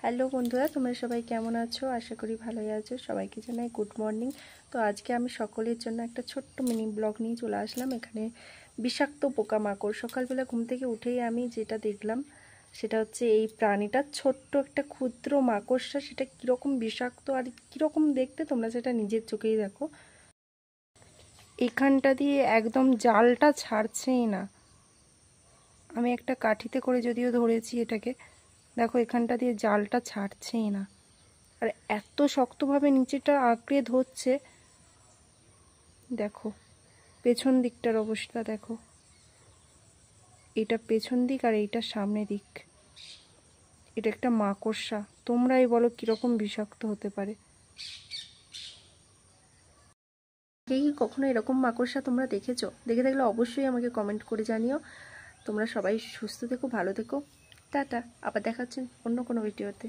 Hello বন্ধুরা, তোমরা সবাই কেমন আছো? আশা করি ভালোই আছো। সবাইকে জানাই গুড মর্নিং। তো আজকে আমি সকলের জন্য একটা ছোট্ট মিনি ব্লগ নিয়ে চলে আসলাম। এখানে বিষাক্ত পোকামাকড়, সকালবেলা ঘুম থেকে উঠেই আমি যেটা দেখলাম সেটা হচ্ছে এই প্রাণীটা, ছোট্ট একটা ক্ষুদ্র মাকড়সা। সেটা কীরকম বিষাক্ত আর কীরকম দেখতে তোমরা সেটা নিজের চোখেই দেখো। এখানটা দিয়ে একদম জালটা ছাড়ছেই না। আমি একটা কাঠিতে করে যদিও ধরেছি এটাকে, দেখো এখানটা দিয়ে জালটা ছাড়ছেই না, আর এত শক্তভাবে নিচেটা আঁকড়ে ধরছে। দেখো পেছন দিকটার অবস্থা দেখো, এটা পেছন দিক আর এইটা সামনে দিক। এটা একটা মাকড়সা, তোমরাই বলো কিরকম বিষাক্ত হতে পারে। কি কখনো এরকম মাকড়সা তোমরা দেখেছো? দেখে থাকলে অবশ্যই আমাকে কমেন্ট করে জানিও। তোমরা সবাই সুস্থ থেকো, ভালো থেকো, টাটা। আবার দেখা হচ্ছে অন্য কোনো ভিডিওতে।